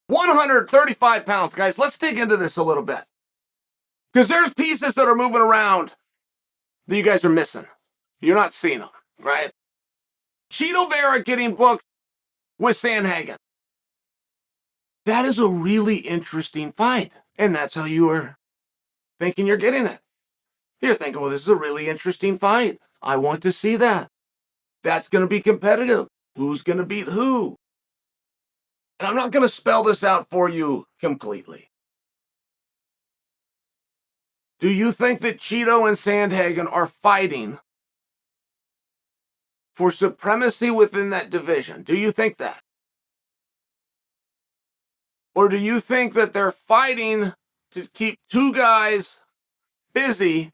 135 pounds, guys. Let's dig into this a little bit. Because there's pieces that are moving around that you guys are missing. You're not seeing them, right? Chito Vera getting booked with Sandhagen. That is a really interesting fight. And that's how you are thinking you're getting it. You're thinking, well, this is a really interesting fight. I want to see that. That's going to be competitive. Who's going to beat who? And I'm not going to spell this out for you completely. Do you think that Chito and Sandhagen are fighting for supremacy within that division? Do you think that? Or do you think that they're fighting to keep two guys busy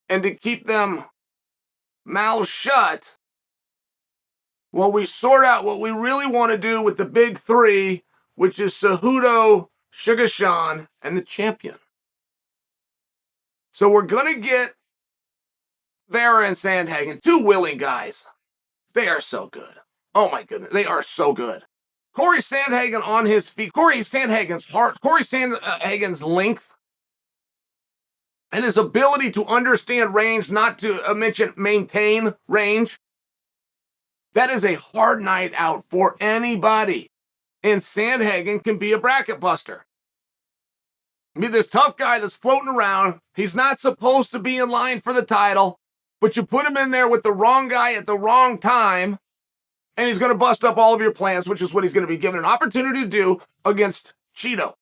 and to keep them mouths shut while we sort out what we really want to do with the big three, which is Cejudo, Suga Sean, and the champion? So we're going to get Vera and Sandhagen, two willing guys. They are so good. Oh my goodness, they are so good. Corey Sandhagen on his feet. Corey Sandhagen's heart. Corey Sandhagen's length and his ability to understand range, not to mention maintain range. That is a hard night out for anybody. And Sandhagen can be a bracket buster. Be this tough guy that's floating around. He's not supposed to be in line for the title, but you put him in there with the wrong guy at the wrong time, and he's going to bust up all of your plans, which is what he's going to be given an opportunity to do against Chito.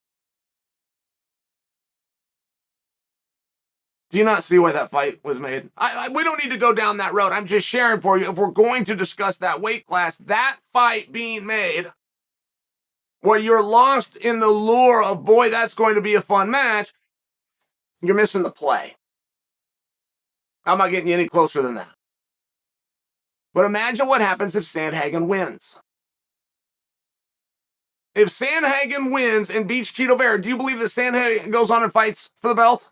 Do you not see why that fight was made? We don't need to go down that road. I'm just sharing for you. If we're going to discuss that weight class, that fight being made, where you're lost in the lure of, boy, that's going to be a fun match, you're missing the play. I'm not getting you any closer than that. But imagine what happens if Sandhagen wins. If Sandhagen wins and beats Chito Vera, do you believe that Sandhagen goes on and fights for the belt?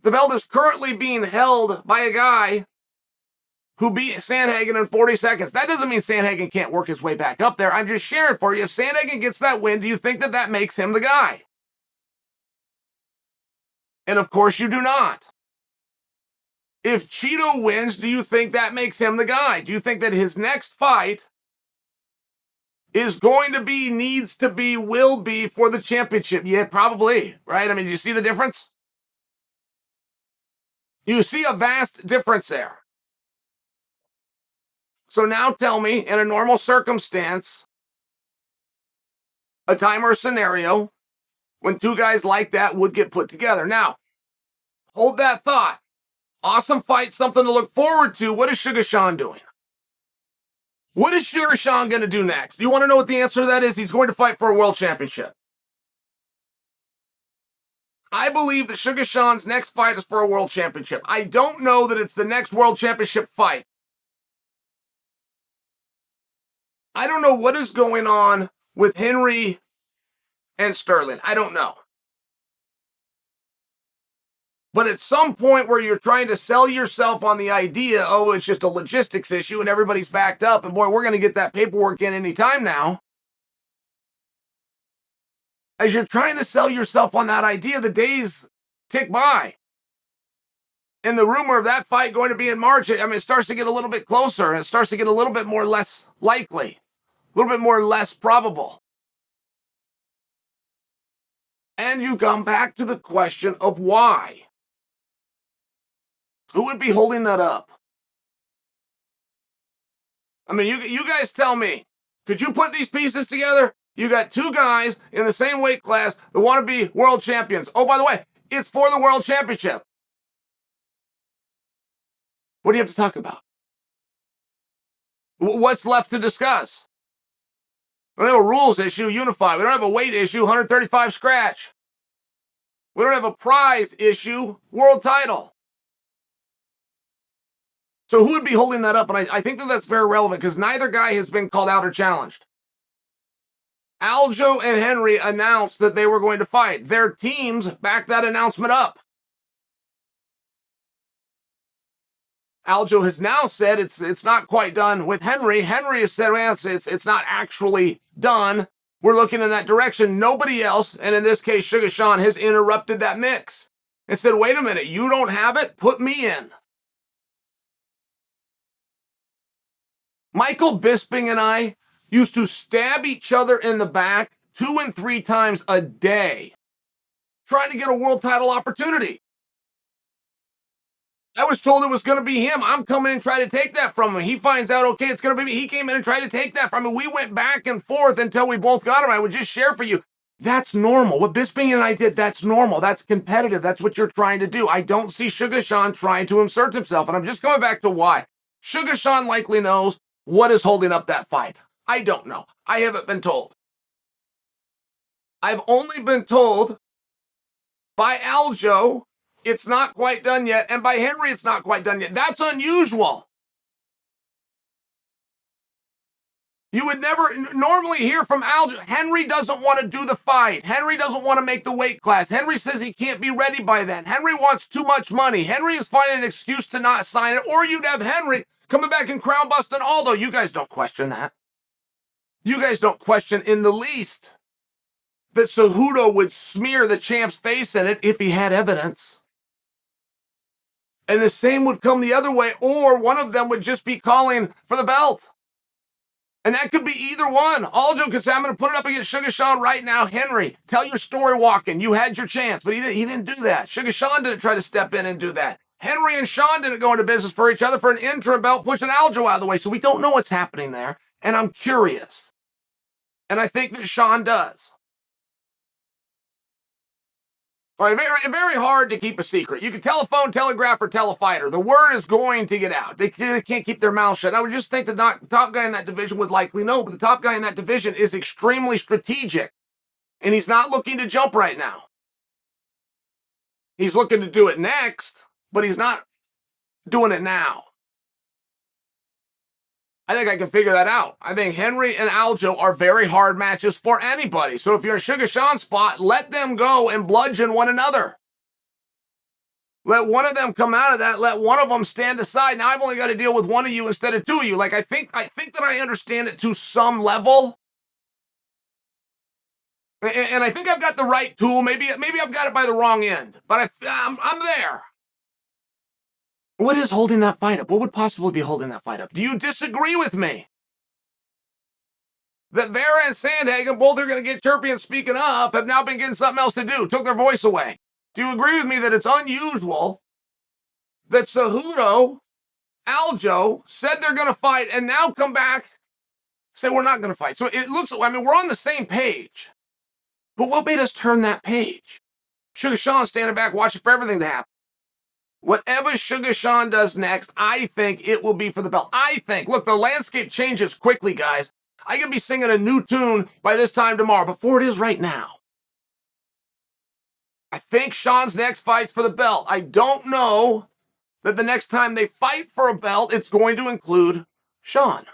The belt is currently being held by a guy who beat Sandhagen in 40 seconds. That doesn't mean Sandhagen can't work his way back up there. I'm just sharing for you. If Sandhagen gets that win, do you think that that makes him the guy? And of course you do not. If Chito wins, do you think that makes him the guy? Do you think that his next fight is going to be, needs to be, will be for the championship? Yeah, probably, right? I mean, do you see the difference? You see a vast difference there. So now tell me, in a normal circumstance, a time or scenario, when two guys like that would get put together. Now, hold that thought. Awesome fight, something to look forward to. What is Suga Sean doing? What is Suga Sean going to do next? Do you want to know what the answer to that is? He's going to fight for a world championship. I believe that Suga Sean's next fight is for a world championship. I don't know that it's the next world championship fight. I don't know what is going on with Henry and Sterling. I don't know. But at some point where you're trying to sell yourself on the idea, oh, it's just a logistics issue and everybody's backed up, and boy, we're going to get that paperwork in any time now. As you're trying to sell yourself on that idea, the days tick by. And the rumor of that fight going to be in March, I mean, it starts to get a little bit closer, and it starts to get a little bit more less likely, a little bit more less probable. And you come back to the question of why. Who would be holding that up? I mean, you guys tell me, could you put these pieces together? You got two guys in the same weight class that want to be world champions. Oh, by the way, it's for the world championship. What do you have to talk about? What's left to discuss? We don't have a rules issue, unified. We don't have a weight issue, 135 scratch. We don't have a prize issue, world title. So who would be holding that up? And I think that that's very relevant because neither guy has been called out or challenged. Aljo and Henry announced that they were going to fight. Their teams backed that announcement up. Aljo has now said it's not quite done with Henry. Henry has said, well, it's not actually done. we're looking in that direction. Nobody else, and in this case, Suga Sean, has interrupted that mix and said, wait a minute, you don't have it? Put me in. Michael Bisping and I used to stab each other in the back 2 and 3 times a day, trying to get a world title opportunity. I was told it was going to be him. I'm coming in and trying to take that from him. He finds out, okay, it's going to be me. He came in and tried to take that from him. We went back and forth until we both got him. I would just share for you. That's normal. What Bisping and I did, that's normal. That's competitive. That's what you're trying to do. I don't see Suga Sean trying to insert himself. And I'm just coming back to why. Suga Sean likely knows what is holding up that fight. I don't know. I haven't been told. I've only been told by Aljo it's not quite done yet, and by Henry it's not quite done yet. That's unusual. You would never normally hear from Aljo. Henry doesn't want to do the fight. Henry doesn't want to make the weight class. Henry says he can't be ready by then. Henry wants too much money. Henry is finding an excuse to not sign it, or you'd have Henry coming back and crown busting Aldo. You guys don't question that. You guys don't question in the least that Cejudo would smear the champ's face in it if he had evidence. And the same would come the other way, or one of them would just be calling for the belt. And that could be either one. Aljo could say, I'm going to put it up against Suga Sean right now. Henry, tell your story walking. You had your chance, but he didn't do that. Suga Sean didn't try to step in and do that. Henry and Sean didn't go into business for each other for an interim belt, pushing Aljo out of the way. So we don't know what's happening there. And I'm curious. And I think that Sean does. All right, very, very hard to keep a secret. You can telephone, telegraph, or tell a fighter. The word is going to get out. They can't keep their mouth shut. I would just think the top guy in that division would likely know, but the top guy in that division is extremely strategic, and he's not looking to jump right now. He's looking to do it next, but he's not doing it now. I think I can figure that out. I think Henry and Aljo are very hard matches for anybody. So if you're in Suga Sean's spot, let them go and bludgeon one another. Let one of them come out of that. Let one of them stand aside. Now I've only got to deal with one of you instead of 2 of you. Like I think that I understand it to some level. And I think I've got the right tool. Maybe I've got it by the wrong end. But I'm there. What is holding that fight up? What would possibly be holding that fight up? Do you disagree with me? That Vera and Sandhagen, both are going to get chirpy and speaking up, have now been getting something else to do, took their voice away. Do you agree with me that it's unusual that Cejudo, Aljo said they're going to fight and now come back, say we're not going to fight? So it looks, I mean, we're on the same page. But what made us turn that page? Suga Sean standing back watching for everything to happen. Whatever Suga Sean does next, I think it will be for the belt. I think. Look, the landscape changes quickly, guys. I could be singing a new tune by this time tomorrow, before it is right now. I think Sean's next fight's for the belt. I don't know that the next time they fight for a belt, it's going to include Sean.